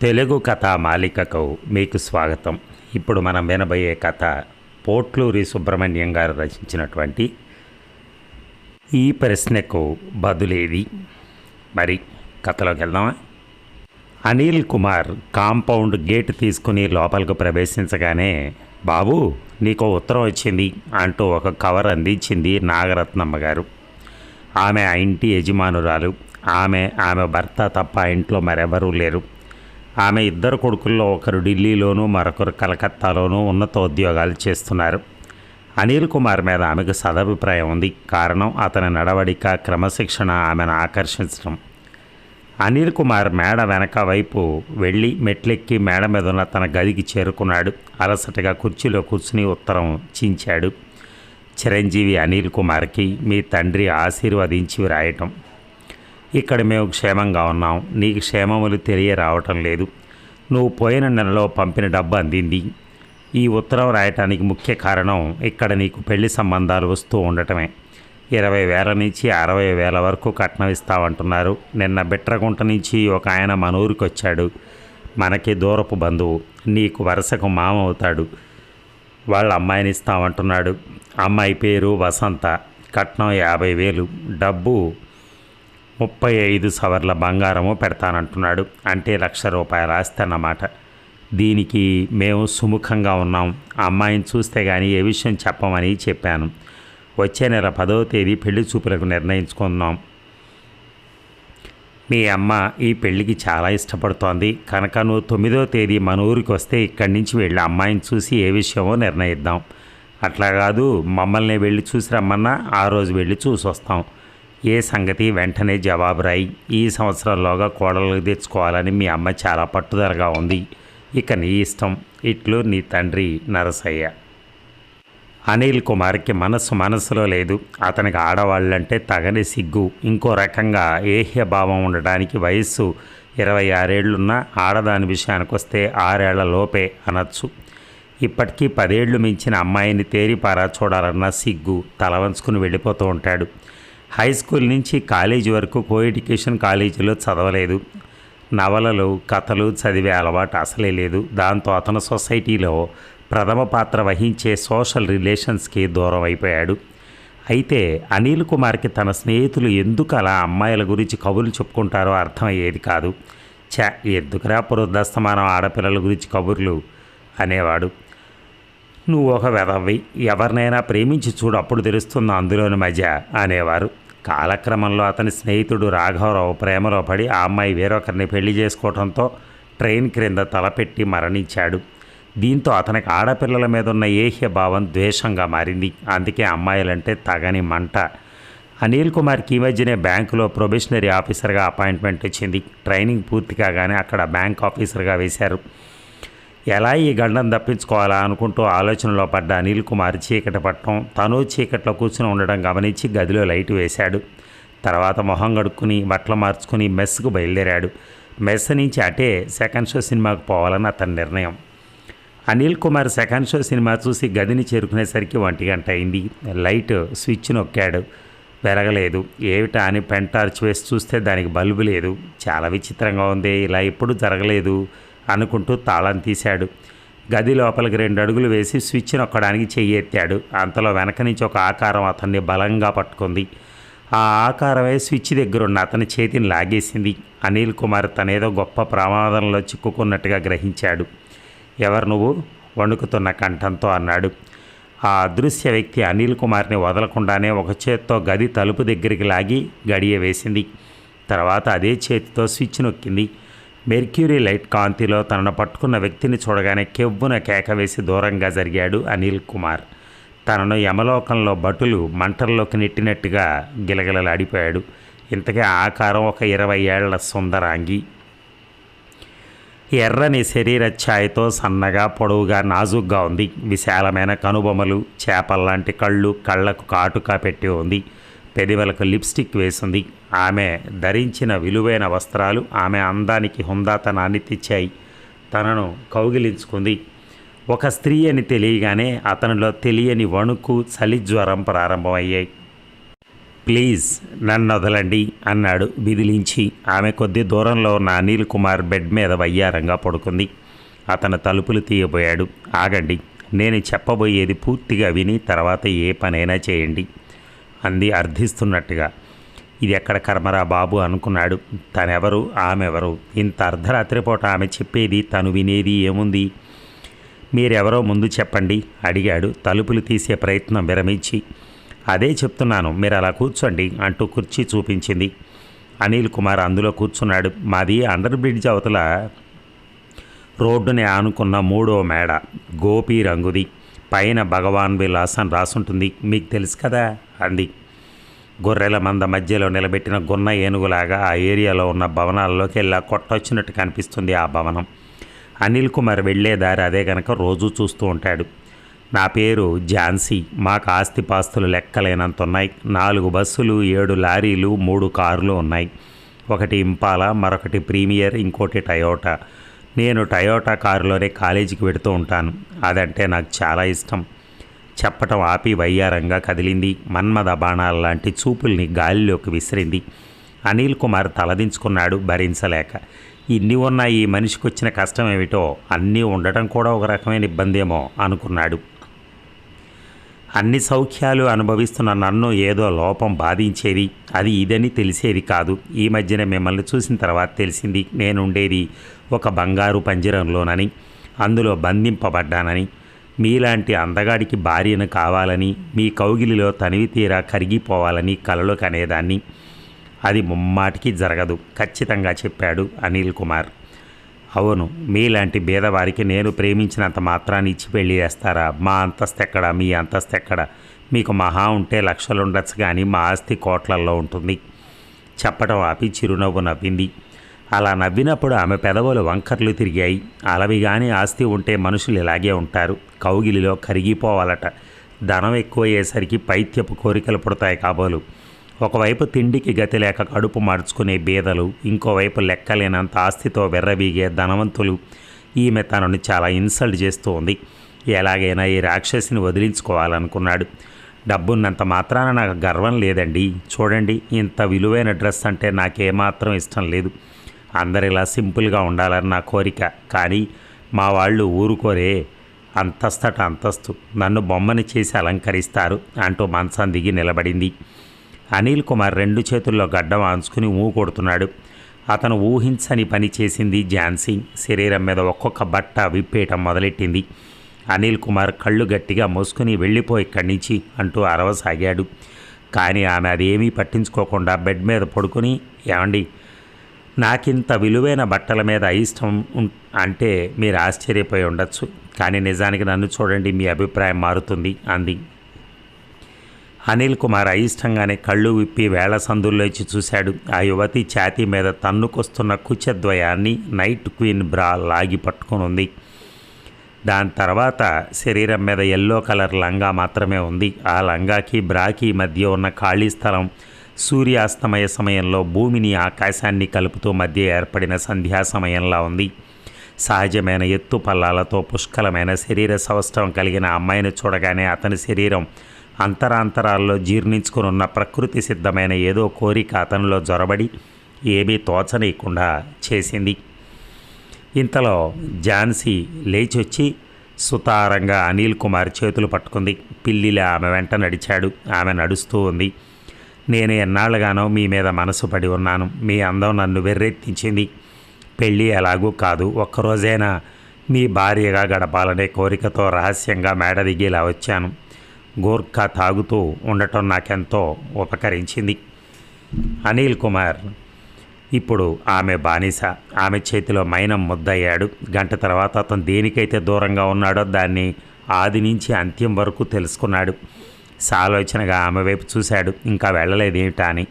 తెలుగు కథా మాలికకు మీకు స్వాగతం. ఇప్పుడు మనం వినబోయే కథ పోట్లూరి సుబ్రహ్మణ్యం గారు రచించినటువంటి ఈ ప్రశ్నకు బదులేది. మరి కథలోకి వెళ్దామా? అనిల్ కుమార్ కాంపౌండ్ గేట్ తీసుకుని లోపలికి ప్రవేశించగానే, బాబు నీకు ఉత్తరం వచ్చింది అంటూ ఒక కవర్ అందించింది నాగరత్నమ్మ గారు. ఆమె ఆ ఇంటి యజమానురాలు. ఆమె భర్త తప్ప ఆ ఇంట్లో మరెవరూ లేరు. ఆమె ఇద్దరు కొడుకుల్లో ఒకరు ఢిల్లీలోనూ మరొకరు కలకత్తాలోనూ ఉన్నతోద్యోగాలు చేస్తున్నారు. అనిల్ కుమార్ మీద ఆమెకు సదభిప్రాయం ఉంది. కారణం అతని నడవడిక, క్రమశిక్షణ ఆమెను ఆకర్షించడం. అనిల్ కుమార్ మేడ వెనక వైపు వెళ్ళి మెట్లెక్కి మేడ మీద ఉన్న తన గదికి చేరుకున్నాడు. అలసటగా కుర్చీలో కూర్చుని ఉత్తరం చించాడు. చిరంజీవి అనిల్ కుమార్కి మీ తండ్రి ఆశీర్వదించి వ్రాయటం. ఇక్కడ మేము క్షేమంగా ఉన్నాం. నీకు క్షేమములు తెలియరావటం లేదు. నువ్వు పోయిన నెలలో పంపిన డబ్బు అందింది. ఈ ఉత్తరం రాయటానికి ముఖ్య కారణం ఇక్కడ నీకు పెళ్లి సంబంధాలు వస్తూ ఉండటమే. 20,000 నుంచి 60,000 వరకు కట్నం ఇస్తామంటున్నారు. నిన్న బిట్రగుంట నుంచి ఒక ఆయన మన ఊరికి వచ్చాడు. మనకి దూరపు బంధువు. నీకు వరుసకు మామ అవుతాడు. వాళ్ళ అమ్మాయిని ఇస్తామంటున్నాడు. అమ్మాయి పేరు వసంత. కట్నం 50,000. డబ్బు 35 సవర్ల బంగారము పెడతానంటున్నాడు. అంటే ₹1,00,000 ఆస్తి అన్నమాట. దీనికి మేము సుముఖంగా ఉన్నాం. అమ్మాయిని చూస్తే కానీ ఏ విషయం చెప్పమని చెప్పాను. వచ్చే నెల 10వ తేదీ పెళ్లి చూపులకు నిర్ణయించుకున్నాం. మీ అమ్మ ఈ పెళ్లికి చాలా ఇష్టపడుతోంది కనుక నువ్వు 9వ తేదీ మన ఊరికి వస్తే ఇక్కడి నుంచి వెళ్ళి అమ్మాయిని చూసి ఏ విషయమో నిర్ణయిద్దాం. అట్లా కాదు, మమ్మల్ని వెళ్ళి చూసి రమ్మన్నా ఆ రోజు వెళ్ళి చూసి వస్తాం. ఏ సంగతి వెంటనే జవాబు రాయి. ఈ సంవత్సరంలోగా కోడలు తెచ్చుకోవాలని మీ అమ్మ చాలా పట్టుదలగా ఉంది. ఇక నీ ఇష్టం. ఇట్లు నీ తండ్రి నరసయ్య. అనిల్ కుమార్కి మనసులో లేదు. అతనికి ఆడవాళ్ళంటే తగని సిగ్గు. ఇంకో రకంగా ఏహ్యభావం ఉండడానికి వయస్సు 26 ఏళ్లున్నా ఆడదాని విషయానికి వస్తే 6 ఏళ్ల లోపే అనొచ్చు. ఇప్పటికీ 10 ఏళ్లు మించిన అమ్మాయిని తేరిపారా చూడాలన్న సిగ్గు. తల వంచుకుని వెళ్ళిపోతూ ఉంటాడు. హై స్కూల్ నుంచి కాలేజీ వరకు కోఎడ్యుకేషన్ కాలేజీలో చదవలేదు. నవలలు, కథలు చదివే అలవాటు అసలే లేదు. దాంతో అతను సొసైటీలో ప్రథమ పాత్ర వహించే సోషల్ రిలేషన్స్కి దూరం అయిపోయాడు. అయితే అనిల్ కుమార్కి తన స్నేహితులు ఎందుకు అలా అమ్మాయిల గురించి కబుర్లు చెప్పుకుంటారో అర్థమయ్యేది కాదు. ఎందుకురా పురుదస్తమానం ఆడపిల్లల గురించి కబుర్లు అనేవాడు. నువ్వు ఒక వెధవి, ఎవరినైనా ప్రేమించి చూడు, అప్పుడు తెలుస్తుంది అందులోని మజ అనేవారు. కాలక్రమంలో అతని స్నేహితుడు రాఘవరావు ప్రేమలో పడి ఆ అమ్మాయి వేరొకరిని పెళ్లి చేసుకోవడంతో ట్రైన్ క్రింద తలపెట్టి మరణించాడు. దీంతో అతనికి ఆడపిల్లల మీద ఉన్న ఏహ్య భావం ద్వేషంగా మారింది. అందుకే అమ్మాయిలంటే తగని మంట. అనిల్ కుమార్కి ఈ మధ్యనే బ్యాంకులో ప్రొబేషనరీ ఆఫీసర్గా అపాయింట్మెంట్ వచ్చింది. ట్రైనింగ్ పూర్తి కాగానే అక్కడ బ్యాంక్ ఆఫీసర్గా వేశారు. ఎలా ఈ గండం తప్పించుకోవాలా అనుకుంటూ ఆలోచనలో పడ్డ అనిల్ కుమార్ చీకటి పట్టడం, తను చీకట్లో కూర్చుని ఉండడం గమనించి గదిలో లైట్ వేశాడు. తర్వాత మొహం కడుక్కుని బట్టలు మార్చుకుని మెస్కు బయలుదేరాడు. మెస్ నుంచి అటే సెకండ్ షో సినిమాకు పోవాలని అతని నిర్ణయం. Anil Kumar second show cinema చూసి గదిని చేరుకునేసరికి 1 గంట అయింది. లైట్ స్విచ్ నొక్కాడు. వెలగలేదు. ఏమిటా అని పెన్ టార్చ్ వేసి చూస్తే దానికి బల్బు లేదు. చాలా విచిత్రంగా ఉంది, ఇలా ఎప్పుడు జరగలేదు అనుకుంటూ తాళం తీశాడు. గది లోపలికి 2 అడుగులు వేసి స్విచ్ నొక్కడానికి చెయ్యి ఎత్తాడు. అంతలో వెనక నుంచి ఒక ఆకారం అతన్ని బలంగా పట్టుకుంది. ఆ ఆకారమే స్విచ్ దగ్గరున్న అతని చేతిని లాగేసింది. అనిల్ కుమార్ తనేదో గొప్ప ప్రమాదంలో చిక్కుకున్నట్టుగా గ్రహించాడు. ఎవరు నువ్వు? వణుకుతున్న కంఠంతో అన్నాడు. ఆ అదృశ్య వ్యక్తి అనిల్ కుమార్ని వదలకుండానే ఒక చేత్తో గది తలుపు దగ్గరికి లాగి గడియ వేసింది. తర్వాత అదే చేతితో స్విచ్ నొక్కింది. మెర్క్యూరీ లైట్ కాంతిలో తనను పట్టుకున్న వ్యక్తిని చూడగానే కెవ్వున కేక వేసి దూరంగా జరిగాడు అనిల్ కుమార్. తనను యమలోకంలో భటులు మంటల్లోకి నెట్టినట్టుగా గిలగిలలాడిపోయాడు. ఇంతకీ ఆకారం ఒక 20 ఏళ్ల సుందరాంగి. ఎర్రని శరీర ఛాయతో సన్నగా పొడవుగా నాజుగ్గా ఉంది. విశాలమైన కనుబొమ్మలు, చేపల్లాంటి కళ్ళు, కళ్లకు కాటుకా పెట్టి ఉంది. పెదవులకు లిప్స్టిక్ వేసింది. ఆమె ధరించిన విలువైన వస్త్రాలు ఆమె అందానికి హుందాతనాన్ని తెచ్చాయి. తనను కౌగిలించుకుంది. ఒక స్త్రీ అని తెలియగానే అతనిలో తెలియని వణుకు, చలి జ్వరం ప్రారంభమయ్యాయి. ప్లీజ్ నన్ను వదలండి అన్నాడు విదిలించి. ఆమె కొద్ది దూరంలో ఉన్న అనిల్ కుమార్ బెడ్ మీద వయ్యారంగా పడుకుంది. అతను తలుపులు తీయబోయాడు. ఆగండి, నేను చెప్పబోయేది పూర్తిగా విని తర్వాత ఏ పనైనా చేయండి అంది అర్థిస్తున్నట్టుగా. ఇది ఎక్కడ కర్మరా బాబు అనుకున్నాడు. తనెవరు, ఆమెవరు? ఇంత అర్ధరాత్రి పూట ఆమె చెప్పేది తను వినేది ఏముంది? మీరెవరో ముందు చెప్పండి అడిగాడు తలుపులు తీసే ప్రయత్నం విరమించి. అదే చెప్తున్నాను, మీరు అలా కూర్చోండి అంటూ కుర్చీ చూపించింది. అనిల్ కుమార్ అందులో కూర్చున్నాడు. మాది అండర్ బ్రిడ్జ్ అవతల రోడ్డుని ఆనుకున్న 3వ మేడ, గోపీ రంగుది. పైన భగవాన్ విలాసం రాసుంటుంది, మీకు తెలుసు కదా అంది. గొర్రెల మంద మధ్యలో నిలబెట్టిన గున్న ఏనుగులాగా ఆ ఏరియాలో ఉన్న భవనాల్లోకి వెళ్ళా కొట్టొచ్చినట్టు కనిపిస్తుంది ఆ భవనం. అనిల్ కుమార్ వెళ్ళే దారి అదే కనుక రోజూ చూస్తూ ఉంటాడు. నా పేరు ఝాన్సీ. మాకు ఆస్తిపాస్తులు లెక్కలేనంత ఉన్నాయి. 4 బస్సులు, 7 లారీలు, 3 కార్లు ఉన్నాయి. ఒకటి ఇంపాలా, మరొకటి ప్రీమియర్, ఇంకోటి టయోటా. నేను టయోటా కారులోనే కాలేజీకి వెడుతూ ఉంటాను. అదంటే నాకు చాలా ఇష్టం. చెప్పటం ఆపి వయ్యారంగా కదిలింది. మన్మథ బాణాల లాంటి చూపుల్ని గాలిలోకి విసిరింది. అనిల్ కుమార్ తలదించుకున్నాడు భరించలేక. ఇన్ని ఉన్న ఈ మనిషికి వచ్చిన కష్టం ఏమిటో, అన్నీ ఉండటం కూడా ఒక రకమైన ఇబ్బందేమో అనుకున్నాడు. అన్ని సౌఖ్యాలు అనుభవిస్తున్న నన్ను ఏదో లోపం బాధించేది. అది ఇదని తెలిసేది కాదు. ఈ మధ్యన మిమ్మల్ని చూసిన తర్వాత తెలిసింది నేనుండేది ఒక బంగారు పంజరంలోనని, అందులో బంధింపబడ్డానని. మీలాంటి అందగాడికి భార్యను కావాలని, మీ కౌగిలిలో తనివి తీరా కరిగిపోవాలని కలలు కనేదాన్ని. అది ముమ్మాటికి జరగదు ఖచ్చితంగా చెప్పాడు అనిల్ కుమార్. అవును, మీలాంటి బీదవారికి నేను ప్రేమించినంత మాత్రాన్ని ఇచ్చి పెళ్లి చేస్తారా? మా అంతస్తు ఎక్కడ, మీ అంతస్తు ఎక్కడ? మీకు మహా ఉంటే లక్షలు ఉండొచ్చు, కానీ మా ఆస్తి కోట్లల్లో ఉంటుంది. చెప్పడం ఆపి చిరునవ్వు నవ్వింది. అలా నవ్వినప్పుడు ఆమె పెదవులు వంకర్లు తిరిగాయి. అలవి కానీ ఆస్తి ఉంటే మనుషులు ఇలాగే ఉంటారు, కౌగిలిలో కరిగిపోవాలట. ధనం ఎక్కువయ్యేసరికి పైత్యపు కోరికలు పుడతాయి కాబోలు. ఒకవైపు తిండికి గతి లేక కడుపు మార్చుకునే బీదలు, ఇంకోవైపు లెక్కలేనంత ఆస్తితో వెర్రబీగే ధనవంతులు. ఈమె తనను చాలా ఇన్సల్ట్ చేస్తూ ఉంది. ఎలాగైనా ఈ రాక్షసిని వదిలించుకోవాలనుకున్నాడు. డబ్బున్నంత మాత్రాన నాకు గర్వం లేదండి. చూడండి, ఇంత విలువైన డ్రెస్ అంటే నాకేమాత్రం ఇష్టం లేదు. అందరిలా సింపుల్గా ఉండాలని నా కోరిక. కానీ మా వాళ్ళు ఊరుకోరే. అంతస్తట అంతస్తు, నన్ను బొమ్మని చేసి అలంకరిస్తారు అంటూ మంచం దిగి నిలబడింది. అనిల్ కుమార్ 2 చేతుల్లో గడ్డం ఆంచుకుని కొడుతున్నాడు. అతను ఊహించని పని చేసింది ఝాన్సీ. శరీరం మీద ఒక్కొక్క బట్ట విప్పేయటం మొదలెట్టింది. అనిల్ కుమార్ కళ్ళు గట్టిగా మూసుకుని వెళ్ళిపో ఇక్కడి నుంచి అంటూ అరవసాగాడు. కానీ ఆమె అదేమీ పట్టించుకోకుండా బెడ్ మీద పడుకుని, ఏమండి, నాకింత విలువైన బట్టల మీద అయిష్టం అంటే మీరు ఆశ్చర్యపోయి ఉండొచ్చు, కానీ నిజానికి నన్ను చూడండి, మీ అభిప్రాయం మారుతుంది అంది. అనిల్ కుమార్ అయిష్టంగానే కళ్ళు విప్పి వేళ సందుల్లోంచి చూశాడు. ఆ యువతి ఛాతీ మీద తన్నుకొస్తున్న కుచద్వయాన్ని నైట్ క్వీన్ బ్రా లాగి పట్టుకుని ఉంది. దాని తర్వాత శరీరం మీద ఎల్లో కలర్ లంగా మాత్రమే ఉంది. ఆ లంగాకి బ్రాకి మధ్య ఉన్న ఖాళీ స్థలం సూర్యాస్తమయ సమయంలో భూమిని ఆకాశాన్ని కలుపుతూ మధ్య ఏర్పడిన సంధ్యా సమయంలా ఉంది. సహజమైన ఎత్తు పల్లాలతో పుష్కలమైన శరీర సౌష్ఠవం కలిగిన అమ్మాయిని చూడగానే అతని శరీరం అంతరాంతరాల్లో జీర్ణించుకుని ఉన్న ప్రకృతి సిద్ధమైన ఏదో కోరిక అతనిలో జొరబడి ఏమీ తోచనీయకుండా చేసింది. ఇంతలో ఝాన్సీ లేచొచ్చి సుతారంగా అనిల్ కుమార్ చేతులు పట్టుకుంది. పిల్లిలా ఆమె వెంట నడిచాడు. ఆమె నడుస్తూ ఉంది. నేను ఎన్నాళ్ళుగానో మీ మీద మనసు పడి ఉన్నాను. మీ అందం నన్ను వెర్రెత్తించింది. పెళ్ళి ఎలాగూ కాదు, ఒక్కరోజైనా మీ భార్యగా గడపాలనే కోరికతో రహస్యంగా మేడ దిగేలా వచ్చాను. గోర్ఖా తాగుతూ ఉండటం నాకెంతో ఉపకరించింది. అనిల్ కుమార్ ఇప్పుడు ఆమె బానిస. ఆమె చేతిలో మైనం ముద్దయ్యాడు. గంట తర్వాత అతను దేనికైతే దూరంగా ఉన్నాడో దాన్ని ఆది నుంచి అంత్యం వరకు తెలుసుకున్నాడు. సాలోచనగా ఆమె వైపు చూశాడు. ఇంకా వెళ్ళలేదేమిటా అని.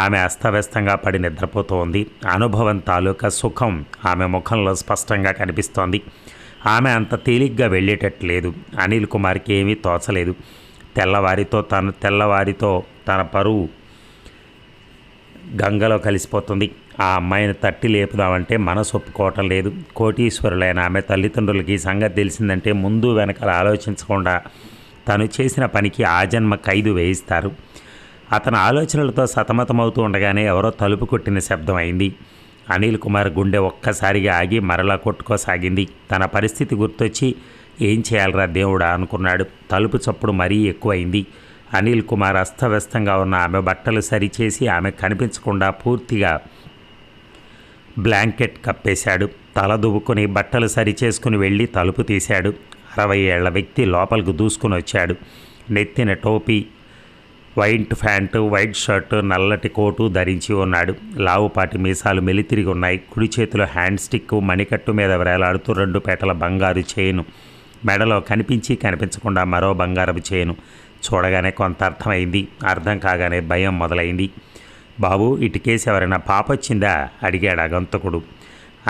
ఆమె అస్తవ్యస్తంగా పడి నిద్రపోతూ ఉంది. అనుభవం తాలూకా సుఖం ఆమె ముఖంలో స్పష్టంగా కనిపిస్తోంది. ఆమె అంత తేలిగ్గా వెళ్ళేటట్లేదు. అనిల్ కుమార్కి ఏమీ తోచలేదు. తెల్లవారితో తన పరువు గంగలో కలిసిపోతుంది. ఆ అమ్మాయిని తట్టి లేపుదామంటే మనసు ఒప్పుకోవటం లేదు. కోటీశ్వరులైన ఆమె తల్లిదండ్రులకి ఈ సంగతి తెలిసిందంటే ముందు వెనకాల ఆలోచించకుండా తను చేసిన పనికి ఆజన్మ ఖైదు వేయిస్తారు. అతని ఆలోచనలతో సతమతమవుతూ ఉండగానే ఎవరో తలుపు కొట్టిన శబ్దం అయింది. అనిల్ కుమార్ గుండె ఒక్కసారిగా ఆగి మరలా కొట్టుకోసాగింది. తన పరిస్థితి గుర్తొచ్చి ఏం చేయాలరా దేవుడా అనుకున్నాడు. తలుపు చప్పుడు మరీ ఎక్కువైంది. అనిల్ కుమార్ అస్తవ్యస్తంగా ఉన్న ఆమె బట్టలు సరిచేసి ఆమె కనిపించకుండా పూర్తిగా బ్లాంకెట్ కప్పేశాడు. తల దువ్వుకొని బట్టలు సరిచేసుకుని వెళ్ళి తలుపు తీశాడు. 60 ఏళ్ల వ్యక్తి లోపలికి దూసుకుని వచ్చాడు. నెత్తిన టోపీ, వైట్ ప్యాంటు, వైట్ షర్టు, నల్లటి కోటు ధరించి ఉన్నాడు. లావుపాటి మీసాలు మెలితిరిగి ఉన్నాయి. కుడి చేతిలో హ్యాండ్ స్టిక్, మణికట్టు మీద వేలాడుతూ 2 పేటల బంగారు చైను, మెడలో కనిపించకుండా మరో బంగారపు చైను. చూడగానే కొంత అర్థమైంది. అర్థం కాగానే భయం మొదలైంది. బాబు, ఇటుకేసి ఎవరైనా పాపొచ్చిందా అడిగాడు అగంతకుడు.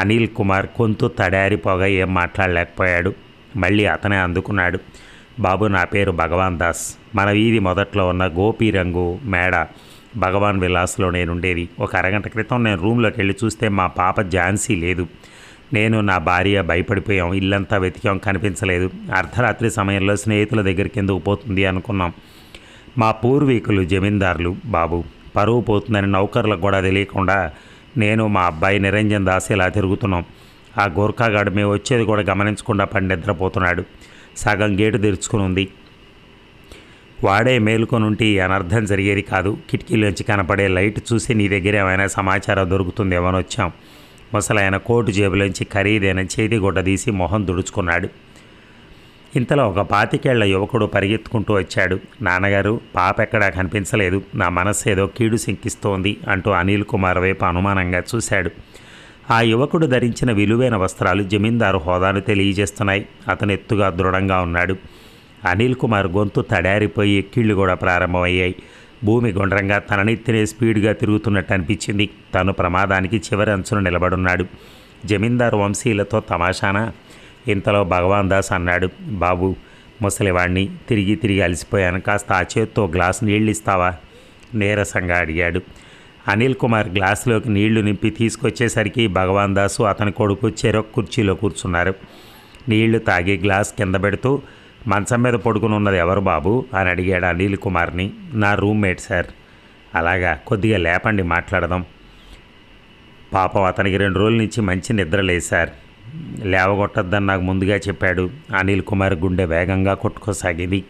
అనిల్ కుమార్ గొంతు తడారిపోగా ఏం మాట్లాడలేకపోయాడు. మళ్ళీ అతనే అందుకున్నాడు. బాబు, నా పేరు భగవాన్ దాస్. మన వీధి మొదట్లో ఉన్న గోపీ రంగు మేడ భగవాన్ విలాస్లో నేనుండేది. ఒక అరగంట క్రితం నేను రూమ్లోకి వెళ్ళి చూస్తే మా పాప ఝాన్సీ లేదు. నేను నా భార్య భయపడిపోయాం. ఇల్లంతా వెతికాం, కనిపించలేదు. అర్ధరాత్రి సమయంలో స్నేహితుల దగ్గరికి ఎందుకు పోతుంది అనుకున్నాం. మా పూర్వీకులు జమీందారులు బాబు. పరువు పోతుందని నౌకర్లకు కూడా తెలియకుండా నేను మా అబ్బాయి నిరంజన్ దాస్ ఇలా తిరుగుతున్నాం. ఆ గోర్ఖాగాడు మేము వచ్చేది కూడా గమనించకుండా పడి నిద్రపోతున్నాడు. సగం గేటు తెరుచుకుని ఉంది. వాడే మేలుకొనుంటే అనర్థం జరిగేది కాదు. కిటికీలోంచి కనపడే లైట్ చూసి నీ దగ్గర ఏమైనా సమాచారం దొరుకుతుందేమని వచ్చాం. ముసలాయన కోటు జేబులోంచి ఖరీదైన చేతి గుడ్డ తీసి మొహం దుడుచుకున్నాడు. ఇంతలో ఒక 25 ఏళ్ల యువకుడు పరిగెత్తుకుంటూ వచ్చాడు. నాన్నగారు, పాప ఎక్కడా కనిపించలేదు. నా మనస్సు ఏదో కీడు సింకిస్తోంది అంటూ అనిల్ కుమార్ వైపు అనుమానంగా చూశాడు. ఆ యువకుడు ధరించిన విలువైన వస్త్రాలు జమీందారు హోదాను తెలియజేస్తున్నాయి. అతను ఎత్తుగా దృఢంగా ఉన్నాడు. అనిల్ కుమార్ గొంతు తడారిపోయి ఎక్కిళ్ళు కూడా ప్రారంభమయ్యాయి. భూమి గుండ్రంగా తననెత్తినే స్పీడ్గా తిరుగుతున్నట్టు అనిపించింది. తను ప్రమాదానికి చివరి అంచున నిలబడున్నాడు. జమీందారు వంశీలతో తమాషానా? ఇంతలో భగవాన్ దాస్ అన్నాడు. బాబు, ముసలివాణ్ణి తిరిగి అలసిపోయాను. కాస్త ఆ చేత్తో గ్లాసు నీళ్ళు ఇస్తావా నీరసంగా అడిగాడు. అనిల్ కుమార్ గ్లాసులోకి నీళ్లు నింపి తీసుకొచ్చేసరికి భగవాన్ దాసు అతని కొడుకు చెరొక కుర్చీలో కూర్చున్నారు. నీళ్లు తాగి గ్లాస్ కింద పెడుతూ, మంచం మీద పడుకుని ఉన్నది ఎవరు బాబు అని అడిగాడు అనిల్ కుమార్ని. నా రూమ్మేట్ సార్. అలాగా, కొద్దిగా లేపండి, మాట్లాడదాం. పాపం అతనికి 2 రోజుల నుంచి మంచి నిద్ర లేదు సార్. లేవగొట్టద్దని నాకు ముందుగా చెప్పాడు. అనిల్ కుమార్ గుండె వేగంగా కొట్టుకోసాగింది.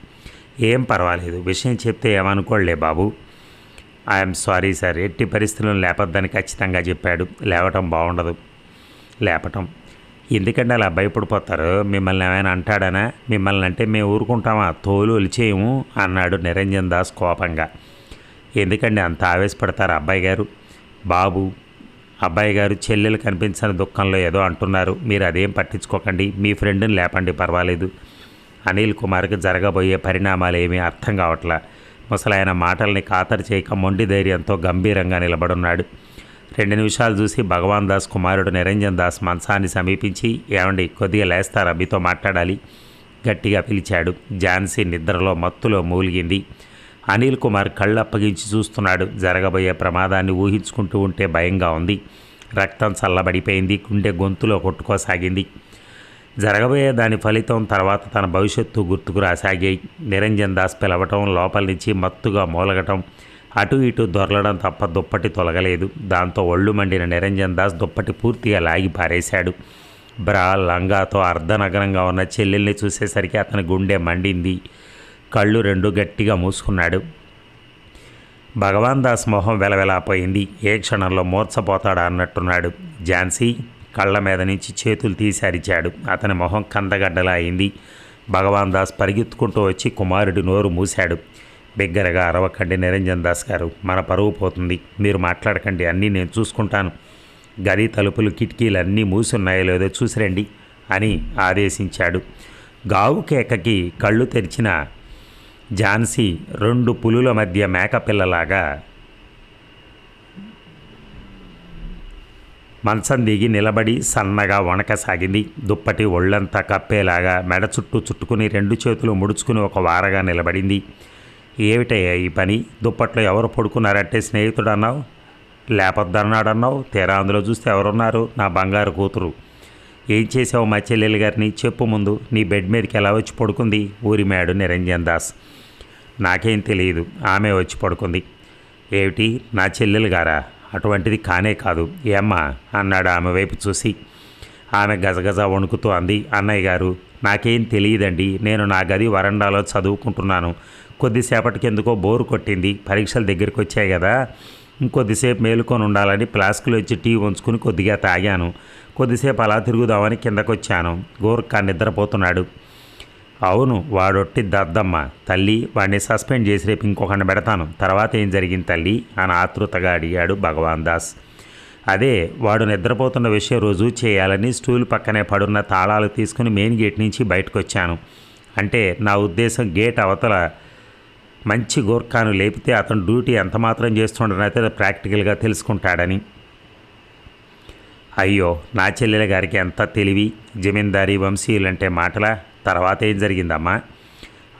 ఏం పర్వాలేదు, విషయం చెప్తే ఏమనుకోలే బాబు. ఐఎమ్ సారీ సార్, ఎట్టి పరిస్థితులను లేపొద్దని ఖచ్చితంగా చెప్పాడు. లేవటం బాగుండదు. లేపటం ఎందుకంటే అలా భయపడిపోతారు? మిమ్మల్ని ఏమైనా అంటాడనా? మిమ్మల్ని అంటే మేము ఊరుకుంటామా? తోలు ఒలిచేయము అన్నాడు నిరంజన్ దాస్ కోపంగా. ఎందుకండి అంత ఆవేశపడతారు అబ్బాయి గారు? బాబు, అబ్బాయి గారు చెల్లెలు కనిపించని దుఃఖంలో ఏదో అంటున్నారు. మీరు అదేం పట్టించుకోకండి. మీ ఫ్రెండ్ని లేపండి, పర్వాలేదు. అనిల్ కుమార్కి జరగబోయే పరిణామాలు ఏమీ అర్థం కావట్లా. ముసలాయన మాటల్ని ఖాతరు చేయక మొండి ధైర్యంతో గంభీరంగా నిలబడున్నాడు. 2 నిమిషాలు చూసి భగవాన్ దాస్ కుమారుడు నిరంజన్ దాస్ మంచాన్ని సమీపించి, ఏమండి, కొద్దిగా లేస్తారా, మీతో మాట్లాడాలి గట్టిగా పిలిచాడు. ఝాన్సీ నిద్రలో మత్తులో మూలిగింది. అనిల్ కుమార్ కళ్ళు అప్పగించి చూస్తున్నాడు. జరగబోయే ప్రమాదాన్ని ఊహించుకుంటూ ఉంటే భయంగా ఉంది. రక్తం చల్లబడిపోయింది. గుండె గొంతులో కొట్టుకోసాగింది. జరగబోయే దాని ఫలితం తర్వాత తన భవిష్యత్తు గుర్తుకు రాసాగాయి. నిరంజన్ దాస్ పిలవటం, లోపల నుంచి మత్తుగా మూలగటం, అటు ఇటు దొరలడం తప్ప దుప్పటి తొలగలేదు. దాంతో ఒళ్ళు మండిన నిరంజన్ దాస్ దుప్పటి పూర్తిగా లాగి పారేశాడు. బ్రా, లంగాతో అర్ధనగ్నంగా ఉన్న చెల్లెల్ని చూసేసరికి అతని గుండె మండింది. కళ్ళు 2 గట్టిగా మూసుకున్నాడు. భగవాన్ దాస్ మొహం వెలవెలాపోయింది. ఏ క్షణంలో మూర్చపోతాడా అన్నట్టున్నాడు. ఝాన్సీ కళ్ళ మీద నుంచి చేతులు తీసి అరిచాడు. అతని మొహం కందగడ్డలా అయింది. భగవాన్ దాస్ పరిగెత్తుకుంటూ వచ్చి కుమారుడి నోరు మూశాడు. బిగ్గరగా అరవకండి నిరంజన్ దాస్ గారు, మన పరువు పోతుంది. మీరు మాట్లాడకండి, అన్నీ నేను చూసుకుంటాను. గది తలుపులు, కిటికీలు అన్నీ మూసున్నాయో లేదో చూసిరండి అని ఆదేశించాడు. గావు కేకకి కళ్ళు తెరిచిన ఝాన్సీ 2 పులుల మధ్య మేకపిల్లలాగా మంచం దిగి నిలబడి సన్నగా వణకసాగింది. దుప్పటి ఒళ్ళంతా కప్పేలాగా మెడ చుట్టూ చుట్టుకుని 2 చేతులు ముడుచుకుని ఒక వారగా నిలబడింది. ఏమిటయ్యా ఈ పని? దుప్పట్లో ఎవరు పడుకున్నారంటే స్నేహితుడు అన్నావు, లేపొద్దన్నాడన్నావు. తీరా అందులో చూస్తే ఎవరున్నారు? నా బంగారు కూతురు. ఏం చేసావు మా చెల్లెలు గారిని? చెప్పు ముందు. నీ బెడ్ మీదకి ఎలా వచ్చి పడుకుంది? ఊరిమాడు నిరంజన్ దాస్. నాకేం తెలియదు, ఆమె వచ్చి పడుకుంది. ఏమిటి, నా చెల్లెలు గారా? అటువంటిది కానే కాదు. ఏమ్మా అన్నాడు ఆమె వైపు చూసి. ఆమె గజగజ వణుకుతూ అంది, అన్నయ్య గారు, నాకేం తెలియదండి. నేను నా గది వరండాలో చదువుకుంటున్నాను. కొద్దిసేపటికి ఎందుకో బోరు కొట్టింది. పరీక్షల దగ్గరికి వచ్చాయి కదా, ఇంకొద్దిసేపు మేలుకొని ఉండాలని ఫ్లాస్కులో వచ్చి టీ ఉంచుకుని కొద్దిగా తాగాను. కొద్దిసేపు అలా తిరుగుదామని కిందకొచ్చాను. గోర్ఖా నిద్రపోతున్నాడు. అవును, వాడొట్టి దద్దమ్మ తల్లి. వాడిని సస్పెండ్ చేసి రేపు ఇంకొకరిని పెడతాను. తర్వాత ఏం జరిగింది తల్లి అని ఆతృతగా అడిగాడు భగవాన్ దాస్. అదే, వాడు నిద్రపోతున్న విషయం రుజువు చేయాలని స్టూల్ పక్కనే పడున్న తాళాలు తీసుకుని మెయిన్ గేట్ నుంచి బయటకు వచ్చాను. అంటే నా ఉద్దేశం, గేట్ అవతల మంచి గోర్ఖాను లేపితే అతను డ్యూటీ ఎంత మాత్రం చేస్తుండనైతే ప్రాక్టికల్గా తెలుసుకుంటాడని. అయ్యో, నా చెల్లెల గారికి ఎంత తెలివి! జమీందారీ వంశీయులంటే మాటలా? తర్వాత ఏం జరిగిందమ్మా?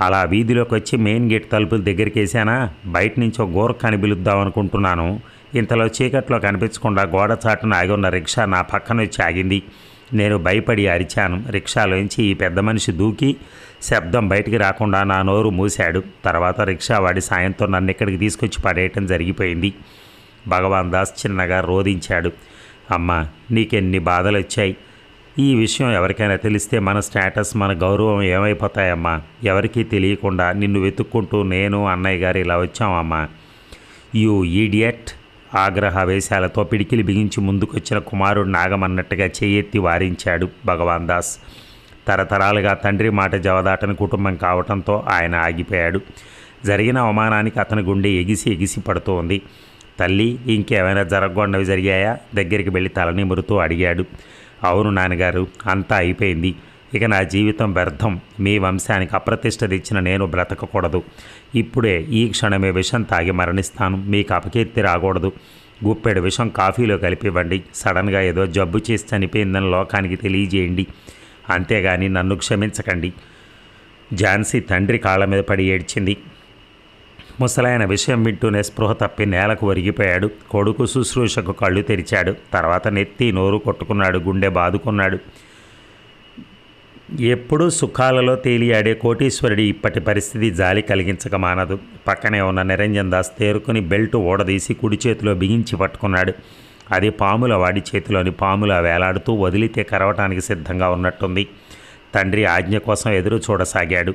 అలా వీధిలోకి వచ్చి మెయిన్ గేట్ తలుపుల దగ్గరికి వేసానా, బయట నుంచి ఒక గోర్ఖాని పిలుద్దాం అనుకుంటున్నాను. ఇంతలో చీకట్లో కనిపించకుండా గోడ చాటున ఆగి ఉన్న రిక్షా నా పక్కన వచ్చి ఆగింది. నేను భయపడి అరిచాను. రిక్షాలోంచి ఈ పెద్ద మనిషి దూకి శబ్దం బయటికి రాకుండా నా నోరు మూశాడు. తర్వాత రిక్షా వాడి సాయంతో నన్ను ఇక్కడికి తీసుకొచ్చి పడేయటం జరిగిపోయింది. భగవాన్ దాస్ చిన్నగా రోధించాడు. అమ్మా, నీకెన్ని బాధలు వచ్చాయి. ఈ విషయం ఎవరికైనా తెలిస్తే మన స్టేటస్, మన గౌరవం ఏమైపోతాయమ్మా? ఎవరికీ తెలియకుండా నిన్ను వెతుక్కుంటూ నేను అన్నయ్య గారు ఇలా వచ్చామమ్మా. You idiot! ఆగ్రహవేశాలతో పిడికిలి బిగించి ముందుకొచ్చిన కుమారుడు నాగమన్నట్టుగా చెయ్యెత్తి వారించాడు భగవాన్ దాస్. తరతరాలుగా తండ్రి మాట జవదాటని కుటుంబం కావటంతో ఆయన ఆగిపోయాడు. జరిగిన అవమానానికి అతని గుండె ఎగిసి ఎగిసి పడుతూ ఉంది. తల్లి, ఇంకేమైనా జరగకుండా జరిగాయా? దగ్గరికి వెళ్ళి తలనిమురుతూ అడిగాడు. అవును నాన్నగారు, అంతా అయిపోయింది. ఇక నా జీవితం వ్యర్థం. మీ వంశానికి అప్రతిష్ట తెచ్చిన నేను బ్రతకకూడదు. ఇప్పుడే ఈ క్షణమే విషం తాగి మరణిస్తాను. మీకు అపకీర్తి రాకూడదు. గుప్పెడు విషం కాఫీలో కలిపివ్వండి. సడన్గా ఏదో జబ్బు చేసి చనిపోయిందని లోకానికి తెలియజేయండి. అంతేగాని నన్ను క్షమించకండి. ఝాన్సీ తండ్రి కాళ్ళ మీద పడి ఏడ్చింది. ముసలాయన విషయం వింటూనే స్పృహ తప్పి నేలకు ఒరిగిపోయాడు. కొడుకు శుశ్రూషకు కళ్ళు తెరిచాడు. తర్వాత నెత్తి నోరు కొట్టుకున్నాడు. గుండె బాదుకున్నాడు. ఎప్పుడూ సుఖాలలో తేలియాడే కోటీశ్వరుడి ఇప్పటి పరిస్థితి జాలి కలిగించక మానదు. పక్కనే ఉన్న నిరంజన్ దాస్ తేరుకుని బెల్ట్ ఓడదీసి కుడి చేతిలో బిగించి పట్టుకున్నాడు. అది పాముల వాడి చేతిలోని పాముల వేలాడుతూ వదిలితే కరవటానికి సిద్ధంగా ఉన్నట్టుంది. తండ్రి ఆజ్ఞ కోసం ఎదురు చూడసాగాడు.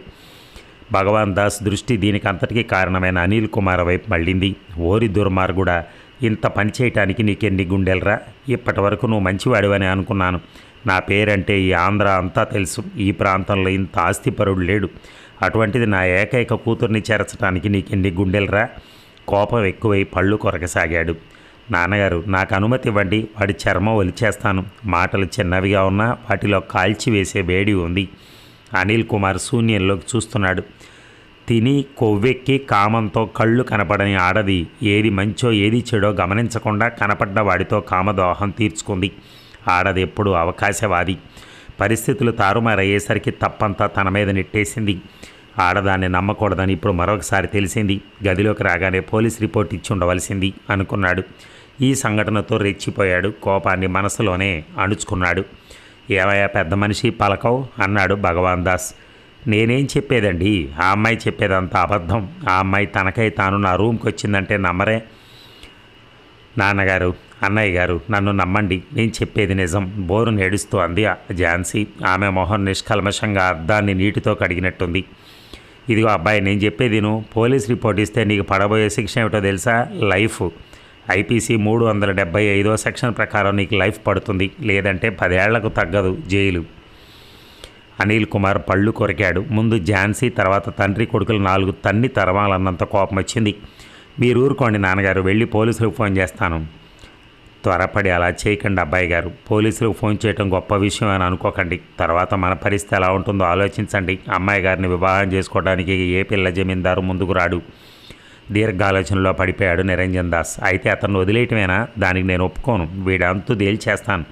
భగవాన్ దాస్ దృష్టి దీనికి అంతటికీ కారణమైన అనిల్ కుమార్ వైపు మళ్ళింది. ఓరి దుర్మార్గుడా, ఇంత పని చేయటానికి నీకెన్ని గుండెలరా? ఇప్పటి వరకు నువ్వు మంచివాడివని అనుకున్నాను. నా పేరంటే ఈ ఆంధ్ర అంతా తెలుసు. ఈ ప్రాంతంలో ఇంత ఆస్తిపరుడు లేడు. అటువంటిది నా ఏకైక కూతుర్ని చేర్చడానికి నీకెన్ని గుండెలరా? కోపం ఎక్కువై పళ్ళు కొరకసాగాడు. నాన్నగారు, నాకు అనుమతి ఇవ్వండి. వాడి చర్మం ఒలిచేస్తాను. మాటలు చిన్నవిగా ఉన్నా వాటిలో కాల్చివేసే వేడి ఉంది. అనిల్ కుమార్ శూన్యంలోకి చూస్తున్నాడు. తిని కొవ్వెక్కి కామంతో కళ్ళు కనపడని ఆడది ఏది మంచో ఏది చెడో గమనించకుండా కనపడ్డ వాడితో కామదోహం తీర్చుకుంది. ఆడది ఎప్పుడు అవకాశవాది. పరిస్థితులు తారుమారయ్యేసరికి తప్పంతా తన మీద నెట్టేసింది. ఆడదాన్ని నమ్మకూడదని ఇప్పుడు మరొకసారి తెలిసింది. గదిలోకి రాగానే పోలీస్ రిపోర్ట్ ఇచ్చి ఉండవలసింది అనుకున్నాడు. ఈ సంఘటనతో రెచ్చిపోయాడు. కోపాన్ని మనసులోనే అణుచుకున్నాడు. ఏమయ్యా పెద్ద మనిషి పలకవు అన్నాడు భగవాన్ దాస్. నేనేం చెప్పేదండి, ఆ అమ్మాయి చెప్పేదంతా అబద్ధం. ఆ అమ్మాయి తనకై తాను నా రూమ్కి వచ్చిందంటే నమ్మరే. నాన్నగారు, అన్నయ్య గారు, నన్ను నమ్మండి, నేను చెప్పేది నిజం. బోరు నేడుస్తూ అంది ఝాన్సీ. ఆమె మొహం నిష్కల్మషంగా అద్దాన్ని నీటితో కడిగినట్టుంది. ఇదిగో అబ్బాయి, నేను చెప్పేది నువ్వు. పోలీస్ రిపోర్ట్ ఇస్తే నీకు పడబోయే శిక్ష ఏమిటో తెలుసా? లైఫ్. ఐపీసీ 375 సెక్షన్ ప్రకారం నీకు లైఫ్ పడుతుంది. లేదంటే 10 ఏళ్లకు తగ్గదు జైలు. అనిల్ కుమార్ పళ్ళు కొరికాడు. ముందు ఝాన్సీ, తర్వాత తండ్రి కొడుకులు 4 తన్ని తరవాలన్నంత కోపం వచ్చింది. మీరు ఊరుకోండి నాన్నగారు, వెళ్ళి పోలీసులకు ఫోన్ చేస్తాను. త్వరపడి అలా చేయకండి అబ్బాయి గారు. పోలీసులకు ఫోన్ చేయడం గొప్ప విషయం అని అనుకోకండి. తర్వాత మన పరిస్థితి ఎలా ఉంటుందో ఆలోచించండి. అమ్మాయి గారిని వివాహం చేసుకోవడానికి ఏ పిల్ల జమీందారు ముందుకు రాడు. దీర్ఘాలోచనలో పడిపోయాడు నిరంజన్ దాస్. అయితే అతన్ని వదిలేయటమేనా? దానికి నేను ఒప్పుకోను. వీడంతు తేల్చేస్తాను.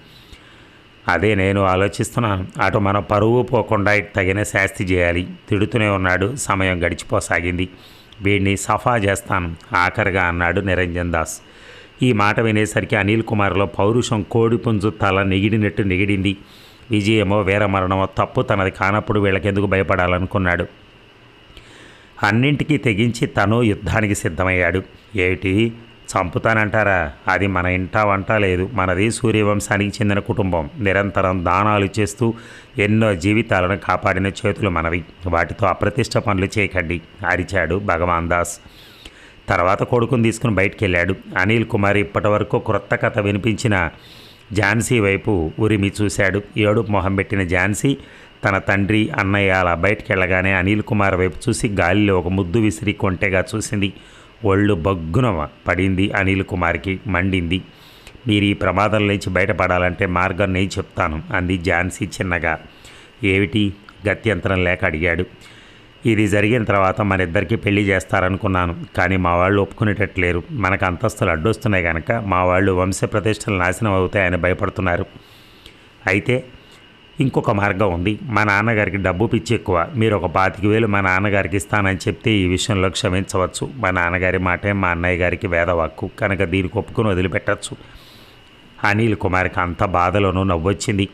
అదే నేను ఆలోచిస్తున్నాను. అటు మన పరువు పోకుండా తగిన శాస్తి చేయాలి. తిడుతూనే ఉన్నాడు. సమయం గడిచిపోసాగింది. వీడిని సఫా చేస్తాను ఆఖరిగా అన్నాడు నిరంజన్ దాస్. ఈ మాట వినేసరికి అనిల్ కుమార్లో పౌరుషం కోడిపుంజు తల నెగిడినట్టు నెగిడింది. విజయమో వీరమరణమో తప్పు తనది కానప్పుడు వీళ్ళకెందుకు భయపడాలనుకున్నాడు. అన్నింటికీ తెగించి తను యుద్ధానికి సిద్ధమయ్యాడు. ఏమిటి, చంపుతానంటారా? అది మన ఇంటా వంట లేదు. మనది సూర్యవంశానికి చెందిన కుటుంబం. నిరంతరం దానాలు చేస్తూ ఎన్నో జీవితాలను కాపాడిన చేతులు మనవి. వాటితో అప్రతిష్ట పనులు చేయకండి అరిచాడు భగవాన్ దాస్. తర్వాత కొడుకుని తీసుకుని బయటికి వెళ్ళాడు. అనిల్ కుమార్ ఇప్పటి వరకు క్రొత్త కథ వినిపించిన ఝాన్సీ వైపు ఉరిమి చూశాడు. ఏడుపు మొహం పెట్టిన ఝాన్సీ తన తండ్రి అన్నయ్య అలా బయటికి వెళ్ళగానే అనిల్ కుమార్ వైపు చూసి గాలిలో ఒక ముద్దు విసిరి కొంటెగా చూసింది. ఒళ్ళు బగ్గున పడింది. అనిల్ కుమార్కి మండింది. మీరు ఈ ప్రమాదం నుంచి బయటపడాలంటే మార్గం నేను చెప్తాను అంది ఝాన్సీ చిన్నగా. ఏమిటి, గత్యంతరం లేక అడిగాడు. ఇది జరిగిన తర్వాత మన ఇద్దరికి పెళ్లి చేస్తారనుకున్నాను, కానీ మా వాళ్ళు ఒప్పుకునేటట్లేరు. మనకు అంతస్తులు అడ్డొస్తున్నాయి కనుక మా వాళ్ళు వంశ ప్రతిష్టలు నాశనం అవుతాయని భయపడుతున్నారు. అయితే ఇంకొక మార్గం ఉంది. మా నాన్నగారికి డబ్బు పిచ్చి ఎక్కువ. మీరు ఒక 25,000 మా నాన్నగారికి ఇస్తానని చెప్తే ఈ విషయంలో క్షమించవచ్చు. మా నాన్నగారి మాటే మా అన్నయ్య గారికి వేదవాక్కు కనుక దీనికి ఒప్పుకుని వదిలిపెట్టచ్చు. అనిల్ కుమార్కి అంత బాధలోనూ నవ్వొచ్చింది.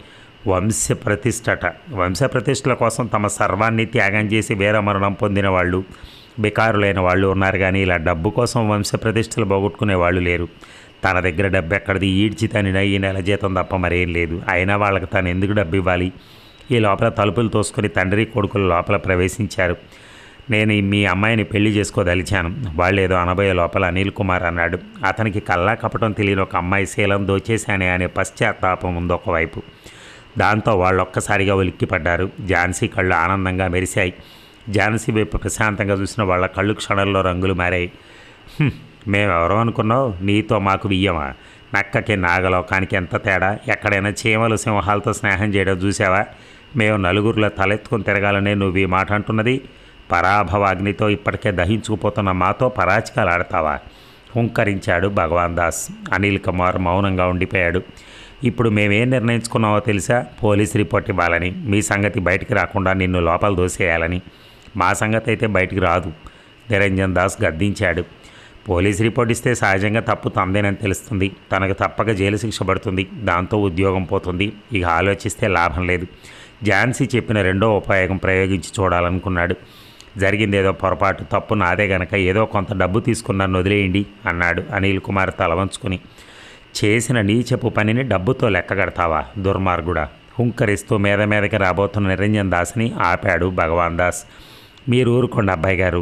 వంశ ప్రతిష్టల కోసం తమ సర్వాన్ని త్యాగం చేసి వీరమరణం పొందిన వాళ్ళు, బికారులైన వాళ్ళు ఉన్నారు, కానీ ఇలా డబ్బు కోసం వంశ ప్రతిష్టలు పోగొట్టుకునే వాళ్ళు లేరు. తన దగ్గర డబ్బు ఎక్కడిది, ఈడ్చి తనిన ఈ నెల జీతం తప్ప మరేం లేదు. అయినా వాళ్ళకి తను ఎందుకు డబ్బు ఇవ్వాలి? ఈ లోపల తలుపులు తోసుకొని తండ్రి కొడుకులు లోపల ప్రవేశించారు. నేను మీ అమ్మాయిని పెళ్లి చేసుకోదలిచాను. వాళ్ళు ఏదో అనబోయే లోపల అనిల్ కుమార్ అన్నాడు. అతనికి కల్లా కపటం తెలియని ఒక అమ్మాయి శీలం దోచేశానే అనే పశ్చాత్తాపం ఉంది ఒకవైపు. దాంతో వాళ్ళు ఒక్కసారిగా ఉలిక్కిపడ్డారు. ఝాన్సీ కళ్ళు ఆనందంగా మెరిశాయి. ఝాన్సీ వైపు ప్రశాంతంగా చూసిన వాళ్ళ కళ్ళు క్షణంలో రంగులు మారాయి. మేమెవరో అనుకున్నావు? నీతో మాకు వియ్యమా? నక్కకి నాగలోకానికి ఎంత తేడా? ఎక్కడైనా చీమలు సింహాలతో స్నేహం చేయడం చూసావా? మేము నలుగురిలో తలెత్తుకుని తిరగాలనే నువ్వు ఈ మాట అంటున్నది? పరాభవాగ్నితో ఇప్పటికే దహించుకుపోతున్న మాతో పరాచికాలు ఆడతావా? హుంకరించాడు భగవాన్ దాస్. అనిల్ కుమార్ మౌనంగా ఉండిపోయాడు. ఇప్పుడు మేమేం నిర్ణయించుకున్నామో తెలుసా? పోలీస్ రిపోర్ట్ ఇవ్వాలని, మీ సంగతి బయటికి రాకుండా నిన్ను లోపల దోసేయాలని. మా సంగతి అయితే బయటికి రాదు, నిరంజన్ దాస్ గద్దించాడు. పోలీస్ రిపోర్ట్ ఇస్తే సహజంగా తప్పు తందేనని తెలుస్తుంది. తనకు తప్పక జైలు శిక్ష పడుతుంది. దాంతో ఉద్యోగం పోతుంది. ఇక ఆలోచిస్తే లాభం లేదు. ఝాన్సీ చెప్పిన రెండో ఉపాయం ప్రయోగించి చూడాలనుకున్నాడు. జరిగిందేదో పొరపాటు, తప్పు నాదే గనక ఏదో కొంత డబ్బు తీసుకున్నాను, వదిలేయండి అన్నాడు అనిల్ కుమార్ తల వంచుకొని. చేసిన నీచపు పనిని డబ్బుతో లెక్కగడతావా దుర్మార్గుడా? హుంకరిస్తూ మీదకి రాబోతున్న నిరంజన్ దాస్ని ఆపాడు భగవాన్ దాస్. మీరు ఊరుకోండి అబ్బాయి గారు,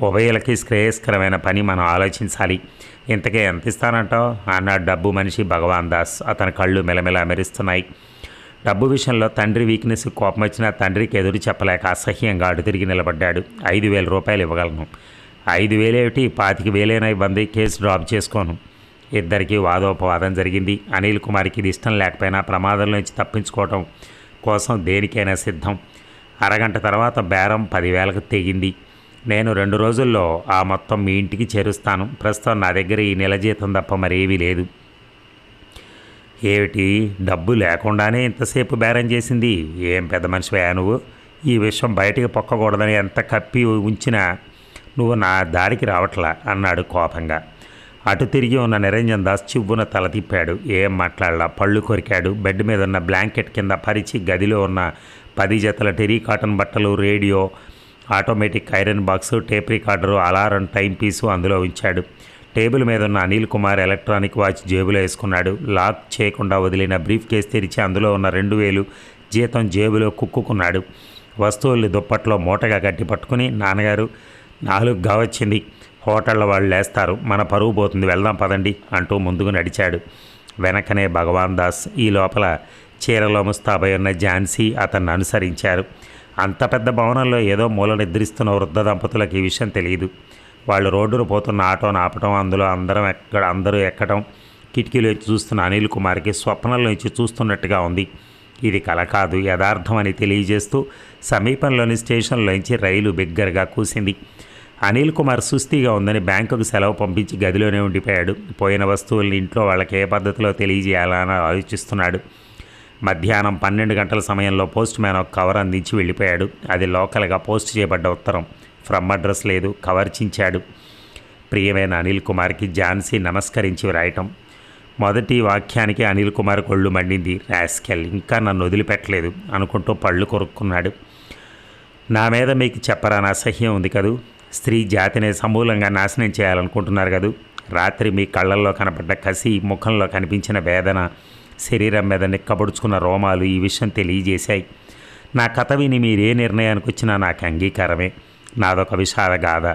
ఉభయులకి శ్రేయస్కరమైన పని మనం ఆలోచించాలి. ఇంతకే ఎంత ఇస్తానంటావు అన్నాడు డబ్బు మనిషి భగవాన్ దాస్. అతని కళ్ళు మెలమెలా మెరుస్తున్నాయి. డబ్బు విషయంలో తండ్రి వీక్నెస్ కోపం వచ్చినా తండ్రికి ఎదురు చెప్పలేక అసహ్యంగా అడు తిరిగి నిలబడ్డాడు. 5,000 రూపాయలు ఇవ్వగలను. 5,000 ఏమిటి, 25,000 ఇవ్వండి, కేసు డ్రాప్ చేసుకోను. ఇద్దరికీ వాదోపవాదం జరిగింది. అనిల్ కుమార్కి ఇది ఇష్టం లేకపోయినా ప్రమాదం నుంచి తప్పించుకోవటం కోసం దేనికైనా సిద్ధం. అరగంట తర్వాత బేరం 10,000కు తెగింది. నేను 2 రోజుల్లో ఆ మొత్తం మీ ఇంటికి చేరుస్తాను. ప్రస్తుతం నా దగ్గర ఈ నెల జీతం తప్ప మరేవీ లేదు. ఏమిటి, డబ్బు లేకుండానే ఇంతసేపు బేరం చేసింది? ఏం పెద్ద మనిషివా నువ్వు? ఈ విషయం బయటికి పొక్కకూడదని ఎంత కప్పి ఉంచినా నువ్వు నా దారికి రావట్లా అన్నాడు కోపంగా. అటు తిరిగి ఉన్న నిరంజన్ దాస్ చివ్వున తల తిప్పాడు. ఏం మాట్లాడలా, పళ్ళు కొరికాడు. బెడ్ మీద ఉన్న బ్లాంకెట్ కింద పరిచి గదిలో ఉన్న 10 జతల టెరీ కాటన్ బట్టలు, radio, automatic iron box, tape recorder, alarm, time piece అందులో ఉంచాడు. టేబుల్ మీద ఉన్న అనిల్ కుమార్ ఎలక్ట్రానిక్ వాచ్ జేబులో వేసుకున్నాడు. లాక్ చేయకుండా వదిలిన బ్రీఫ్ కేస్ తెరిచి అందులో ఉన్న 2,000 జీతం జేబులో కుక్కున్నాడు. వస్తువుల్ని దుప్పట్లో మూటగా కట్టి పట్టుకుని, నాన్నగారు 4గా వచ్చింది, హోటళ్ళ వాళ్ళు లేస్తారు, మన పరువు పోతుంది, వెళ్దాం పదండి అంటూ ముందుకు నడిచాడు. వెనకనే భగవాన్ దాస్. ఈ లోపల చీరలో ముస్తాబై ఉన్న ఝాన్సీ అతన్ని అనుసరించారు. అంత పెద్ద భవనంలో ఏదో మూల నిద్రిస్తున్న వృద్ధ దంపతులకు ఈ విషయం తెలియదు. వాళ్ళు రోడ్డును పోతున్న ఆటోను ఆపటం, అందులో అందరూ ఎక్కడం, కిటికీలోంచి చూస్తున్న అనిల్ కుమార్కి స్వప్నంలోంచి చూస్తున్నట్టుగా ఉంది. ఇది కల కాదు, యథార్థం అని తెలియజేస్తూ సమీపంలోని స్టేషన్లోంచి రైలు బిగ్గరగా కూసింది. అనిల్ కుమార్ సుస్థిగా ఉందని బ్యాంకుకు సెలవు పంపించి గదిలోనే ఉండిపోయాడు. పోయిన వస్తువుల్ని ఇంట్లో వాళ్ళకి ఏ పద్ధతిలో తెలియజేయాలని ఆలోచిస్తున్నాడు. మధ్యాహ్నం 12 గంటల సమయంలో పోస్ట్ మ్యాన్ ఒక కవర్ అందించి వెళ్ళిపోయాడు. అది లోకల్గా పోస్ట్ చేయబడ్డ ఉత్తరం. ఫ్రమ్ అడ్రస్ లేదు. కవర్ చించాడు. ప్రియమైన అనిల్ కుమార్కి ఝాన్సీ నమస్కరించి వ్రాయటం. మొదటి వాక్యానికి అనిల్ కుమార్ కొళ్ళు మండింది. రాస్కెల్, ఇంకా నన్ను వదిలిపెట్టలేదు అనుకుంటూ పళ్ళు కొరుక్కున్నాడు. నా మీద మీకు చెప్పరాని అసహ్యం ఉంది కదూ. స్త్రీ జాతిని సమూలంగా నాశనం చేయాలనుకుంటున్నారు కదూ. రాత్రి మీ కళ్ళల్లో కనపడ్డ కసి, ముఖంలో కనిపించిన వేదన, శరీరం మీద నిక్కబడుచుకున్న రోమాలు ఈ విషయం తెలియజేశాయి. నా కథ విని మీరే నిర్ణయానికి వచ్చినా నాకు అంగీకారమే. నాదొక విషాద గాథ.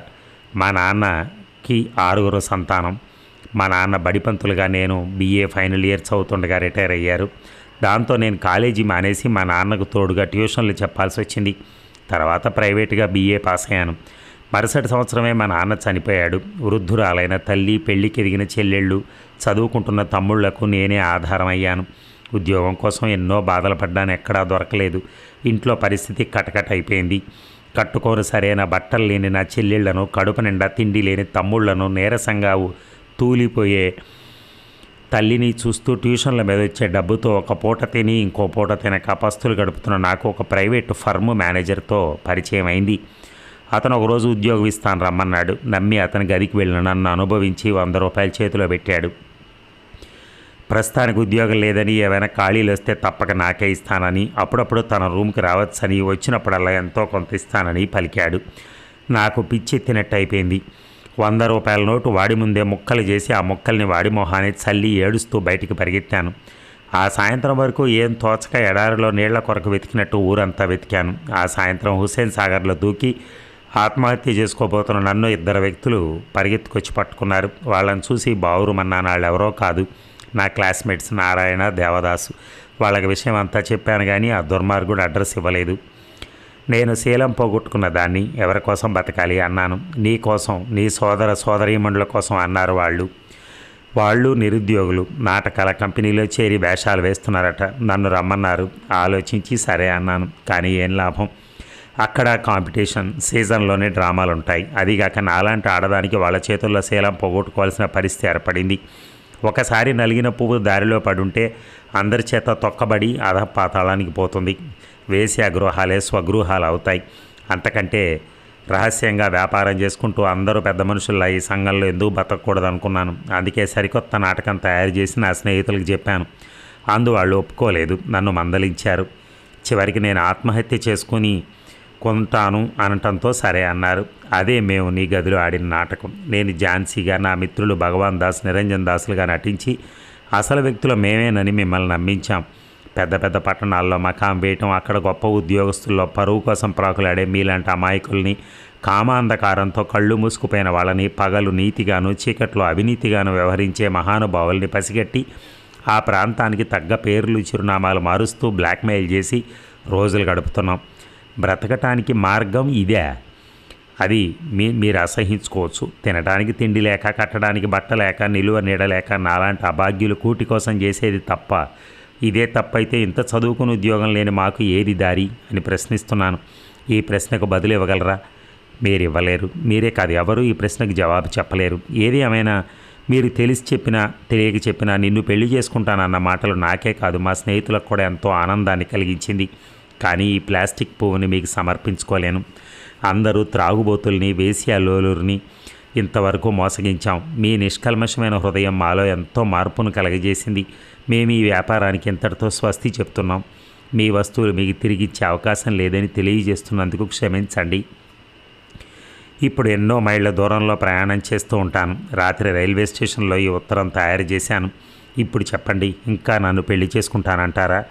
మా నాన్నకి 6 సంతానం. మా నాన్న బడిపంతులుగా నేను BA ఫైనల్ ఇయర్ చదువుతుండగా రిటైర్ అయ్యారు. దాంతో నేను కాలేజీ మానేసి మా నాన్నకు తోడుగా ట్యూషన్లు చెప్పాల్సి వచ్చింది. తర్వాత ప్రైవేటుగా BA పాస్ అయ్యాను. మరుసటి సంవత్సరమే మా నాన్న చనిపోయాడు. వృద్ధురాలైన తల్లి, పెళ్లికి ఎదిగిన చెల్లెళ్ళు, చదువుకుంటున్న తమ్ముళ్లకు నేనే ఆధారం అయ్యాను. ఉద్యోగం కోసం ఎన్నో బాధలు పడ్డాను, ఎక్కడా దొరకలేదు. ఇంట్లో పరిస్థితి కటకట అయిపోయింది. కట్టుకోని సరైన బట్టలు లేని నా చెల్లెళ్లను, కడుపు నిండా తిండి లేని తమ్ముళ్లను, నీరసంగా తూలిపోయే తల్లిని చూస్తూ ట్యూషన్ల మీద వచ్చే డబ్బుతో ఒక పూట తిని ఇంకో పూట తినక పస్తులు గడుపుతున్న నాకు ఒక ప్రైవేటు ఫర్మ్ మేనేజర్తో పరిచయం అయింది. అతను ఒకరోజు ఉద్యోగం ఇస్తాను రమ్మన్నాడు. నమ్మి అతని గదికి వెళ్ళిన నన్ను అనుభవించి 100 రూపాయలు చేతిలో పెట్టాడు. ప్రస్తుతానికి ఉద్యోగం లేదని, ఏవైనా ఖాళీలు వస్తే తప్పక నాకే ఇస్తానని, అప్పుడప్పుడు తన రూమ్కి రావచ్చని, వచ్చినప్పుడల్లా ఎంతో కొంత ఇస్తానని పలికాడు. నాకు పిచ్చెత్తినట్టు అయిపోయింది. 100 రూపాయల నోటు వాడి ముందే ముక్కలు చేసి ఆ ముక్కల్ని వాడి మొహాన్ని చల్లి ఏడుస్తూ బయటికి పరిగెత్తాను. ఆ సాయంత్రం వరకు ఏం తోచక ఎడారిలో నీళ్ల కొరకు వెతికినట్టు ఊరంతా వెతికాను. ఆ సాయంత్రం హుస్సేన్ సాగర్లో దూకి ఆత్మహత్య చేసుకోబోతున్న నన్ను 2 వ్యక్తులు పరిగెత్తుకొచ్చి పట్టుకున్నారు. వాళ్ళని చూసి బావురుమన్నాను. వాళ్ళు ఎవరో కాదు, నా క్లాస్మేట్స్ నారాయణ, దేవదాసు. వాళ్ళకి విషయం అంతా చెప్పాను, కానీ ఆ దుర్మార్గుడు అడ్రస్ ఇవ్వలేదు. నేను శీలం పోగొట్టుకున్న దాన్ని ఎవరి కోసం బతకాలి అన్నాను. నీ కోసం, నీ సోదర సోదరీమణుల కోసం అన్నారు వాళ్ళు నిరుద్యోగులు, నాటకాల కంపెనీలో చేరి వేషాలు వేస్తున్నారట. నన్ను రమ్మన్నారు. ఆలోచించి సరే అన్నాను. కానీ ఏం లాభం, అక్కడ కాంపిటీషన్, సీజన్లోనే డ్రామాలు ఉంటాయి. అదిగాక నాలాంటి ఆడదానికి వాళ్ళ చేతుల్లో శీలం పోగొట్టుకోవాల్సిన పరిస్థితి ఏర్పడింది. ఒకసారి నలిగిన పువ్వు దారిలో పడుంటే అందరి చేత తొక్కబడి అధపాతాళానికి పోతుంది. వేశ్య గృహాలే స్వగృహాలు అవుతాయి. అంతకంటే రహస్యంగా వ్యాపారం చేసుకుంటూ అందరూ పెద్ద మనుషుల్లా ఈ సంఘంలో ఎందుకు బతకూడదు అనుకున్నాను. అందుకే సరికొత్త నాటకం తయారు చేసి నా స్నేహితులకు చెప్పాను. అందువాళ్ళు ఒప్పుకోలేదు, నన్ను మందలించారు. చివరికి నేను ఆత్మహత్య చేసుకుని కొంటాను అనటంతో సరే అన్నారు. అదే మేము నీ గదిలో ఆడిన నాటకం. నేను ఝాన్సీగా, నా మిత్రులు భగవాన్ దాస్, నిరంజన్ దాసులుగా నటించి అసలు వ్యక్తులు మేమేనని మిమ్మల్ని నమ్మించాం. పెద్ద పెద్ద పట్టణాల్లో మకాం వేయటం, అక్కడ గొప్ప ఉద్యోగస్తుల్లో పరువు కోసం ప్రాకులాడే మీలాంటి అమాయకుల్ని, కామాంధకారంతో కళ్ళు మూసుకుపోయిన వాళ్ళని, పగలు నీతిగాను చీకట్లో అవినీతిగాను వ్యవహరించే మహానుభావుల్ని పసిగట్టి ఆ ప్రాంతానికి తగ్గ పేర్లు, చిరునామాలు మారుస్తూ బ్లాక్మెయిల్ చేసి రోజులు గడుపుతున్నాం. బ్రతకటానికి మార్గం ఇదే. అది మీరు అసహించుకోవచ్చు. తినడానికి తిండి లేక, కట్టడానికి బట్ట లేక, నిలువ నీడలేక నాలాంటి అభాగ్యులు కూటి కోసం చేసేది తప్ప. ఇదే తప్పైతే ఇంత చదువుకుని ఉద్యోగం లేని మాకు ఏది దారి అని ప్రశ్నిస్తున్నాను. ఈ ప్రశ్నకు బదులు ఇవ్వగలరా? మీరు ఇవ్వలేరు. మీరే కాదు, ఎవరు ఈ ప్రశ్నకు జవాబు చెప్పలేరు. ఏది ఏమైనా మీరు తెలిసి చెప్పినా తెలియక చెప్పినా నిన్ను పెళ్లి చేసుకుంటానన్న మాటలు నాకే కాదు, మా స్నేహితులకు కూడా ఎంతో ఆనందాన్ని కలిగించింది. కానీ ఈ ప్లాస్టిక్ పువ్వుని మీకు సమర్పించుకోలేను. అందరూ త్రాగుబోతుల్ని, వేశ్యాలోలుని ఇంతవరకు మోసగించాం. మీ నిష్కల్మషమైన హృదయం మాలో ఎంతో మార్పును కలగజేసింది. మేము ఈ వ్యాపారానికి ఇంతటితో స్వస్తి చెప్తున్నాం. మీ వస్తువులు మీకు తిరిగిచ్చే అవకాశం లేదని తెలియజేస్తున్నందుకు క్షమించండి. ఇప్పుడు ఎన్నో మైళ్ళ దూరంలో ప్రయాణం చేస్తూ ఉంటాను. రాత్రి రైల్వే స్టేషన్లో ఈ ఉత్తరం తయారు చేశాను. ఇప్పుడు చెప్పండి, ఇంకా నన్ను పెళ్లి చేసుకుంటానంటారా?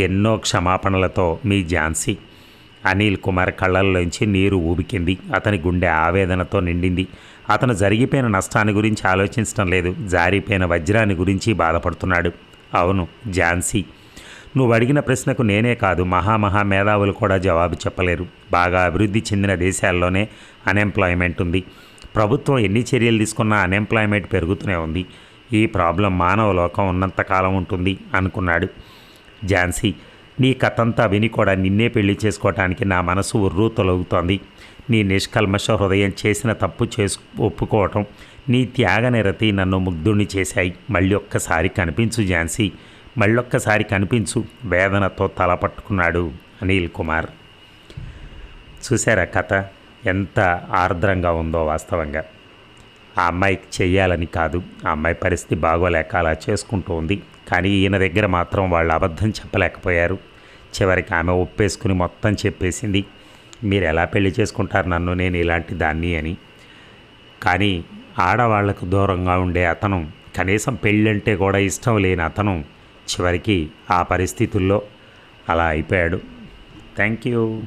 ఎన్నో క్షమాపణలతో మీ ఝాన్సీ. అనిల్ కుమార్ కళ్ళల్లోంచి నీరు ఊబికింది. అతని గుండె ఆవేదనతో నిండింది. అతను జరిగిపోయిన నష్టాన్ని గురించి ఆలోచించడం లేదు, జారిపోయిన వజ్రాన్ని గురించి బాధపడుతున్నాడు. అవును ఝాన్సీ, నువ్వు అడిగిన ప్రశ్నకు నేనే కాదు, మహా మేధావులు కూడా జవాబు చెప్పలేరు. బాగా అభివృద్ధి చెందిన దేశాల్లోనే అన్ఎంప్లాయ్మెంట్ ఉంది. ప్రభుత్వం ఎన్ని చర్యలు తీసుకున్నా అన్ఎంప్లాయ్మెంట్ పెరుగుతూనే ఉంది. ఈ ప్రాబ్లం మానవ లోకం ఉన్నంతకాలం ఉంటుంది అనుకున్నాడు. ఝాన్సీ, నీ కథంతా విని కూడా నిన్నే పెళ్లి చేసుకోవటానికి నా మనసు ఉర్రూ తొలగుతోంది. నీ నిష్కల్మష హృదయం చేసిన తప్పు ఒప్పుకోవటం, నీ త్యాగనిరతి నన్ను ముగ్ధుణ్ణి చేశాయి. మళ్ళీ ఒక్కసారి కనిపించు ఝాన్సీ, మళ్ళొక్కసారి కనిపించు, వేదనతో తల పట్టుకున్నాడు అనిల్ కుమార్. చూసారా కథ ఎంత ఆర్ద్రంగా ఉందో? వాస్తవంగా ఆ అమ్మాయికి చెయ్యాలని కాదు, ఆ అమ్మాయి పరిస్థితి బాగోలేక అలా చేసుకుంటూ ఉంది. కానీ ఈయన దగ్గర మాత్రం వాళ్ళు అబద్ధం చెప్పలేకపోయారు. చివరికి ఆమె ఒప్పేసుకుని మొత్తం చెప్పేసింది. మీరు ఎలా పెళ్లి చేసుకుంటారు నన్ను, నేను ఇలాంటి దాన్ని అని. కానీ ఆడవాళ్లకు దూరంగా ఉండే అతను, కనీసం పెళ్ళంటే కూడా ఇష్టం లేని అతను చివరికి ఆ పరిస్థితుల్లో అలా అయిపోయాడు. Thank you.